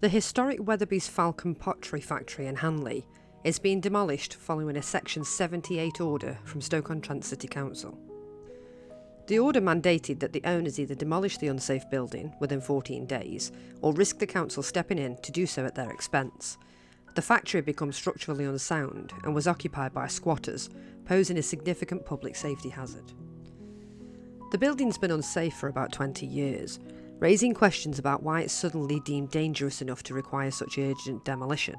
The historic Weatherby's Falcon Pottery factory in Hanley is being demolished following a Section 78 order from Stoke-on-Trent City Council. The order mandated that the owners either demolish the unsafe building within 14 days or risk the council stepping in to do so at their expense. The factory had become structurally unsound and was occupied by squatters, posing a significant public safety hazard. The building's been unsafe for about 20 years, raising questions about why it's suddenly deemed dangerous enough to require such urgent demolition.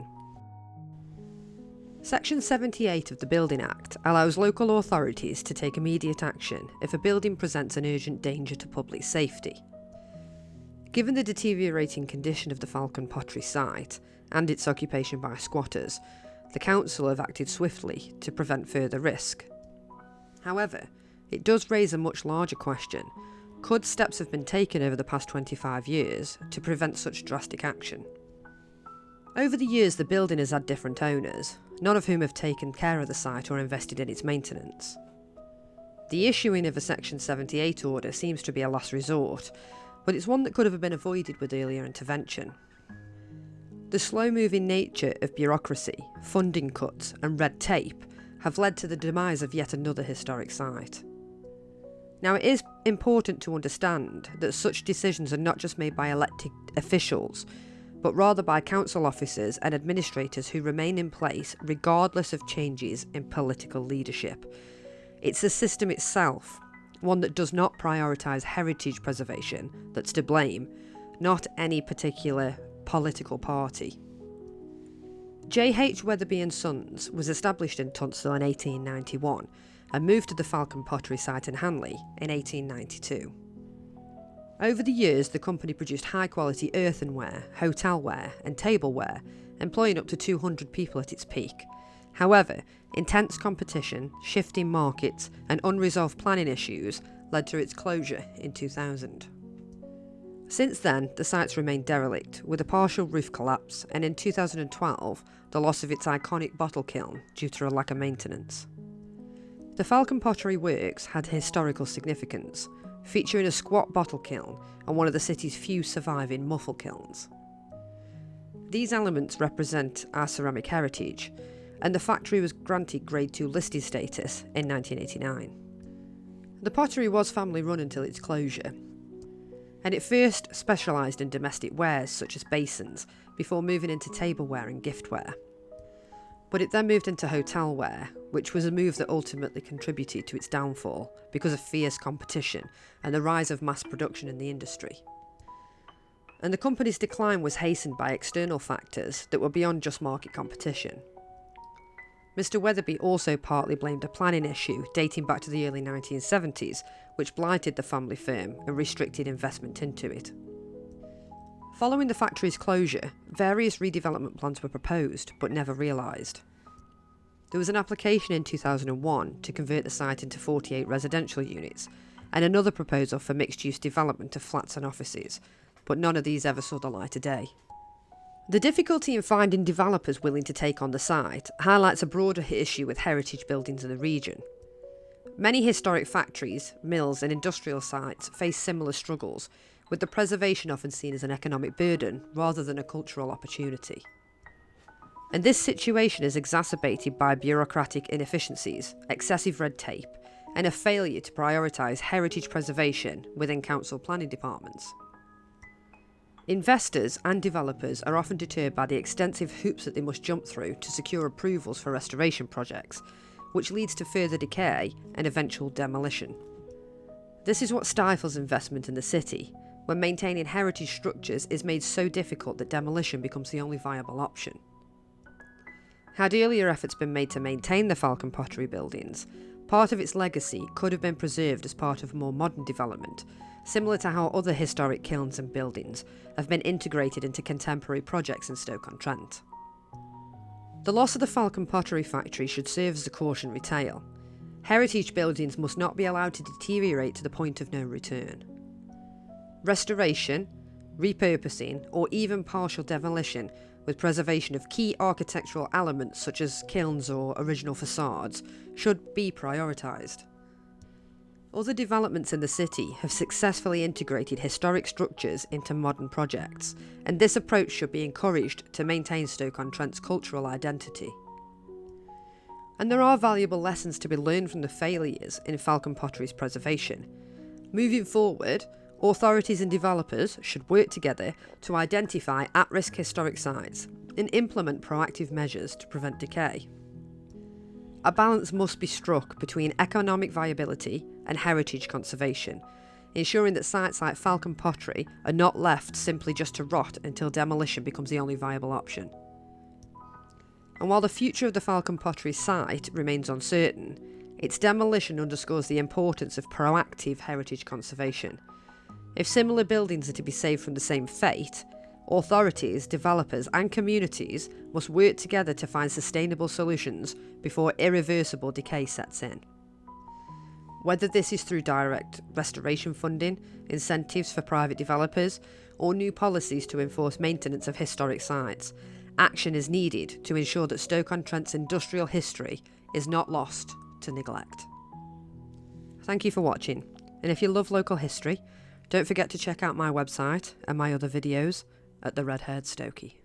Section 78 of the Building Act allows local authorities to take immediate action if a building presents an urgent danger to public safety. Given the deteriorating condition of the Falcon Pottery site and its occupation by squatters, the council have acted swiftly to prevent further risk. However, it does raise a much larger question. Could steps have been taken over the past 25 years to prevent such drastic action? Over the years, the building has had different owners, none of whom have taken care of the site or invested in its maintenance. The issuing of a Section 78 order seems to be a last resort, but it's one that could have been avoided with earlier intervention. The slow-moving nature of bureaucracy, funding cuts and red tape have led to the demise of yet another historic site. Now, it is important to understand that such decisions are not just made by elected officials, but rather by council officers and administrators who remain in place regardless of changes in political leadership. It's the system itself, one that does not prioritise heritage preservation, that's to blame, not any particular political party. J.H. Weatherby and Sons was established in Tunstall in 1891 and moved to the Falcon Pottery site in Hanley in 1892. Over the years, the company produced high-quality earthenware, hotelware and tableware, employing up to 200 people at its peak. However, intense competition, shifting markets and unresolved planning issues led to its closure in 2000. Since then, the site's remained derelict, with a partial roof collapse and in 2012, the loss of its iconic bottle kiln due to a lack of maintenance. The Falcon Pottery Works had historical significance, featuring a squat bottle kiln and one of the city's few surviving muffle kilns. These elements represent our ceramic heritage, and the factory was granted Grade 2 listed status in 1989. The pottery was family run until its closure, and it first specialised in domestic wares such as basins before moving into tableware and giftware. But it then moved into hotelware, which was a move that ultimately contributed to its downfall because of fierce competition and the rise of mass production in the industry. And the company's decline was hastened by external factors that were beyond just market competition. Mr. Weatherby also partly blamed a planning issue dating back to the early 1970s, which blighted the family firm and restricted investment into it. Following the factory's closure, various redevelopment plans were proposed but never realised. There was an application in 2001 to convert the site into 48 residential units, and another proposal for mixed-use development of flats and offices, but none of these ever saw the light of day. The difficulty in finding developers willing to take on the site highlights a broader issue with heritage buildings in the region. Many historic factories, mills and industrial sites face similar struggles, with the preservation often seen as an economic burden rather than a cultural opportunity. And this situation is exacerbated by bureaucratic inefficiencies, excessive red tape, and a failure to prioritise heritage preservation within council planning departments. Investors and developers are often deterred by the extensive hoops that they must jump through to secure approvals for restoration projects, which leads to further decay and eventual demolition. This is what stifles investment in the city, when maintaining heritage structures is made so difficult that demolition becomes the only viable option. Had earlier efforts been made to maintain the Falcon Pottery buildings, part of its legacy could have been preserved as part of a more modern development, similar to how other historic kilns and buildings have been integrated into contemporary projects in Stoke-on-Trent. The loss of the Falcon Pottery factory should serve as a cautionary tale. Heritage buildings must not be allowed to deteriorate to the point of no return. Restoration, repurposing, or even partial demolition with preservation of key architectural elements such as kilns or original facades should be prioritised. Other developments in the city have successfully integrated historic structures into modern projects, and this approach should be encouraged to maintain Stoke-on-Trent's cultural identity. And there are valuable lessons to be learned from the failures in Falcon Pottery's preservation. Moving forward, authorities and developers should work together to identify at-risk historic sites and implement proactive measures to prevent decay. A balance must be struck between economic viability and heritage conservation, ensuring that sites like Falcon Pottery are not left simply just to rot until demolition becomes the only viable option. And while the future of the Falcon Pottery site remains uncertain, its demolition underscores the importance of proactive heritage conservation. If similar buildings are to be saved from the same fate, authorities, developers and communities must work together to find sustainable solutions before irreversible decay sets in. Whether this is through direct restoration funding, incentives for private developers, or new policies to enforce maintenance of historic sites, action is needed to ensure that Stoke-on-Trent's industrial history is not lost to neglect. Thank you for watching, and if you love local history, don't forget to check out my website and my other videos at The Red Haired Stokey.